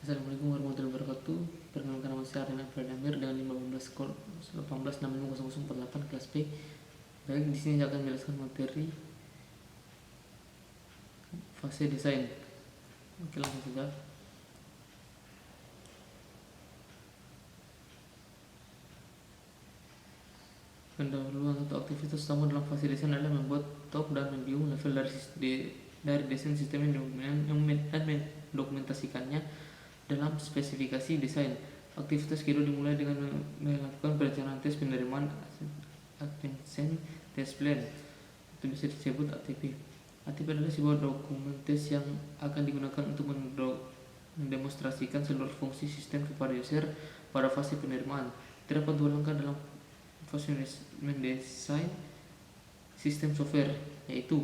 Assalamualaikum warahmatullahi wabarakatuh. Perkenalkan, nama saya Arina Pradamir dengan 18 kelas B. Baik, di sini saya akan menjelaskan materi fase desain. Oke, langsung saja. Pendahuluan atau aktivitas utama dalam fase desain adalah membuat top dan review level dari desain sistem dan mendokumentasikannya dalam spesifikasi desain. Aktivitas kedua dimulai dengan melakukan perencanaan tes penerimaan Acceptance Test Plan, itu bisa disebut ATP. ATP adalah sebuah dokumen tes yang akan digunakan untuk mendemonstrasikan seluruh fungsi sistem kepada user pada fase penerimaan. Terdapat dua langkah dalam fase mendesain sistem software, yaitu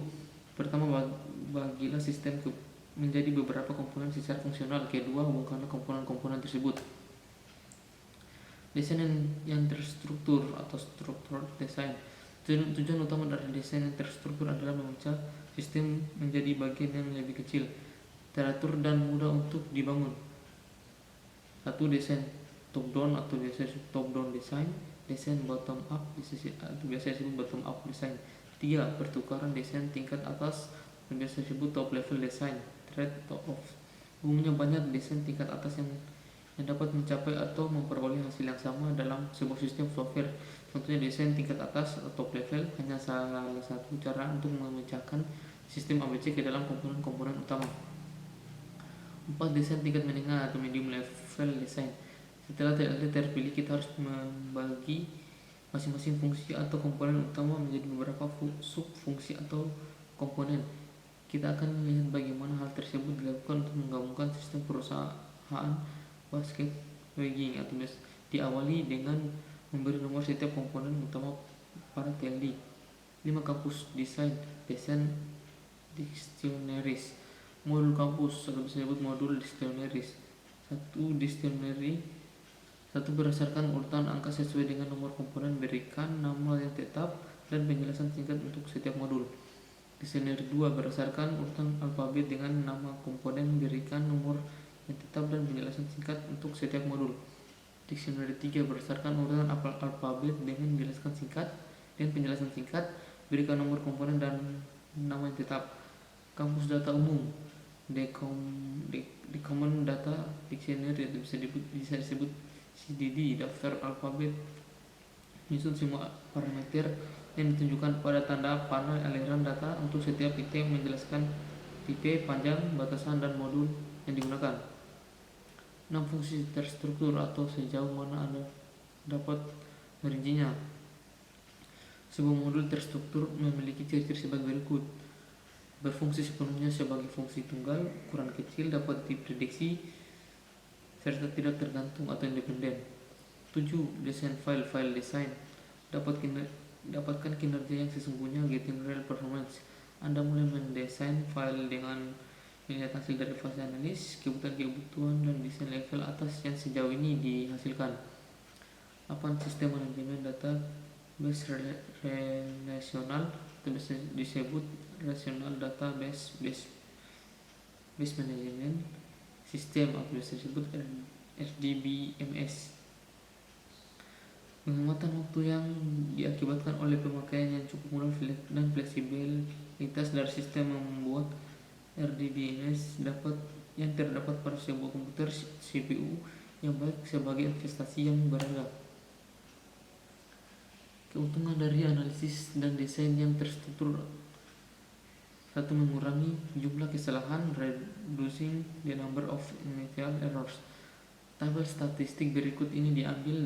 pertama, bagilah sistem menjadi beberapa komponen secara fungsional. Kedua, hubungkanlah komponen-komponen tersebut. Desain yang terstruktur atau structured design. Tujuan utama dari desain yang terstruktur adalah memecah sistem menjadi bagian yang lebih kecil, teratur, dan mudah untuk dibangun. Satu, desain top down atau biasa top down design. Desain bottom up atau biasa disebut bottom up design. 3, pertukaran desain tingkat atas atau biasa disebut top level design. Trade-off. Umumnya banyak desain tingkat atas yang dapat mencapai atau memperoleh hasil yang sama dalam sebuah sistem software. Contohnya desain tingkat atas atau top level hanya salah satu cara untuk memecahkan sistem ABC ke dalam komponen-komponen utama. 4, desain tingkat menengah atau medium level design. Setelah terpilih, kita harus membagi masing-masing fungsi atau komponen utama menjadi beberapa sub-fungsi atau komponen. Kita akan melihat bagaimana hal tersebut dilakukan untuk menggabungkan sistem perusahaan basket wagging atau diawali dengan memberi nomor setiap komponen utama pada TLD. 5, kampus desain dictionaries. Modul kampus atau bisa disebut modul dictionaries. Satu, berdasarkan urutan angka sesuai dengan nomor komponen, berikan nama yang tetap dan penjelasan singkat untuk setiap modul. Dictionary 2, berdasarkan urutan alfabet dengan nama komponen, berikan nomor yang tetap dan penjelasan singkat untuk setiap modul. Dictionary 3, berdasarkan urutan alfabet dengan penjelasan singkat, berikan nomor komponen dan nama yang tetap. Kampus data umum. Common Data Dictionary atau bisa disebut CDD, daftar alfabet menyusun semua parameter yang ditunjukkan pada tanda panel aliran data untuk setiap titik, menjelaskan tipe, panjang, batasan, dan modul yang digunakan. 6, fungsi terstruktur atau sejauh mana Anda dapat merincinya. Sebuah modul terstruktur memiliki ciri-ciri sebagai berikut: berfungsi sepenuhnya sebagai fungsi tunggal, ukuran kecil, dapat diprediksi, serta tidak tergantung atau independen. 7, desain file design. Dapatkan kinerja yang sesungguhnya, getting real performance. Anda mulai mendesain file dengan melihat hasil dari fase analis, kebutuhan dan desain level atas yang sejauh ini dihasilkan. 8, sistem manajemen data base relasional atau bisa disebut relational database management system atau bisa disebut RDBMS. Penghematan waktu yang diakibatkan oleh pemakaian yang cukup mudah dan fleksibilitas dari sistem membuat RDBMS yang terdapat pada sebuah komputer CPU yang baik sebagai investasi yang berharga. Keuntungan dari analisis dan desain yang terstruktur. 1, mengurangi jumlah kesalahan, reducing the number of initial errors. Tabel statistik berikut ini diambil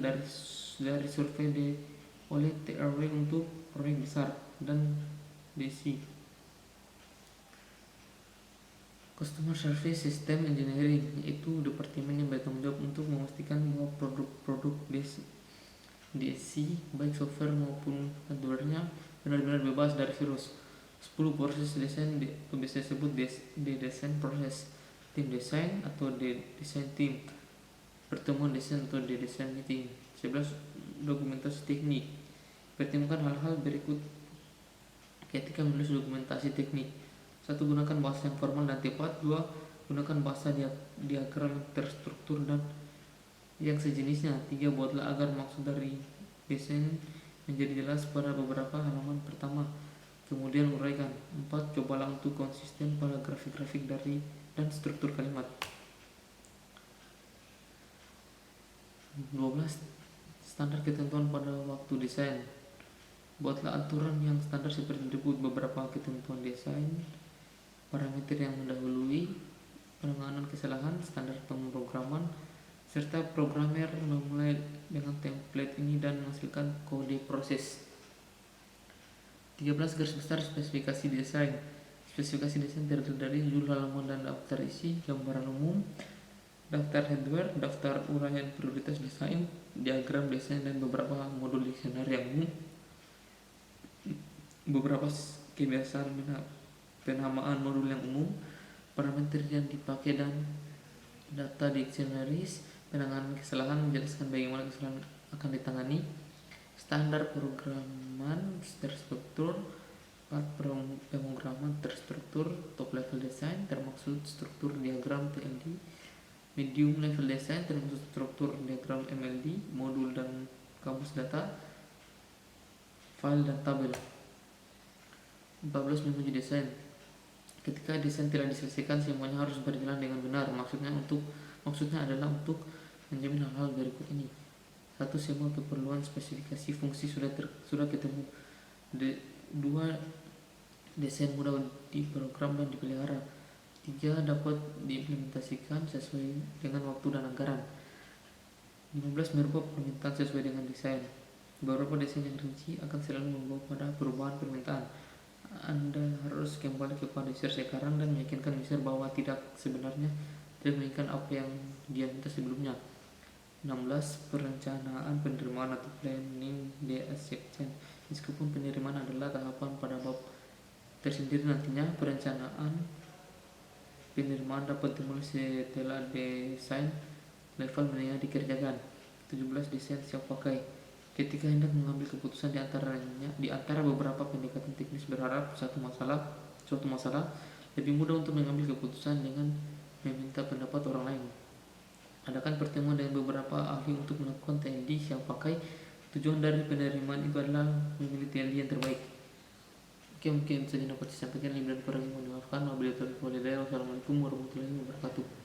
dari survei oleh TRW untuk proyek besar dan DESI. Customer Service System Engineering, yaitu departemen yang bertanggung jawab untuk memastikan bahwa produk DESI, baik software maupun hardware-nya, benar-benar bebas dari virus. 10, proses desain atau bisa disebut desain proses. Tim desain atau desain team. Pertemuan desain atau desain meeting. 11, dokumentasi teknik. Pertimbangkan hal-hal berikut ketika menulis dokumentasi teknik. 1, gunakan bahasa yang formal dan tepat. 2, Gunakan bahasa diagram terstruktur dan yang sejenisnya. 3. Buatlah agar maksud dari desain menjadi jelas pada beberapa halaman pertama, kemudian uraikan. 4. Cobalah untuk konsisten pada grafik-grafik dan struktur kalimat. 12. Standar ketentuan pada waktu desain. Buatlah aturan yang standar seperti berikut: beberapa ketentuan desain, parameter yang mendahului, penanganan kesalahan, standar pemrograman, serta programmer memulai dengan template ini dan menghasilkan kode proses. 13. Garis besar spesifikasi desain. Spesifikasi desain terdiri dari judul halaman dan daftar isi, gambaran umum, daftar hardware, daftar uraian prioritas desain, diagram desain, dan beberapa modul desainer yang umum. Beberapa kebiasaan penamaan modul yang umum, parameter yang dipakai, dan data dictionaries. Penanganan kesalahan, menjelaskan bagaimana kesalahan akan ditangani. Standar pemrograman terstruktur. 4. Pemrograman terstruktur top level design termaksud struktur diagram TLD. Medium level design termaksud struktur diagram MLD, modul dan kamus data, file dan tabel. 14. Menguji desain. Ketika desain telah diselesaikan, semuanya harus berjalan dengan benar. Maksudnya adalah untuk menjamin hal-hal berikut ini. 1. Semua keperluan spesifikasi fungsi sudah ketemu. 2. Desain mudah diprogram dan dipelihara. 3. Dapat diimplementasikan sesuai dengan waktu dan anggaran. 15. Merubah permintaan sesuai dengan desain. Beberapa desain yang rinci akan selalu membawa pada perubahan permintaan. Anda harus kembali kepada user sekarang dan meyakinkan user bahwa tidak menginginkan apa yang dia minta sebelumnya. 16. Perencanaan penerimaan atau planning the acceptance. Meskipun penerimaan adalah tahapan pada bab tersendiri, nantinya perencanaan penerimaan dapat dimulai setelah desain level menengah dikerjakan. 17. Desain siap pakai. Ketika hendak mengambil keputusan di antara beberapa pendekatan teknis, berharap suatu masalah lebih mudah untuk mengambil keputusan dengan meminta pendapat orang lain. Adakan pertemuan dengan beberapa ahli untuk melakukan TLD siap pakai. Tujuan dari penerimaan itu adalah memilih TLD yang terbaik. Oke, mungkin saja dapat disampaikan. Lebih dan kurang mohon dimaafkan. Wassalamualaikum warahmatullahi wabarakatuh.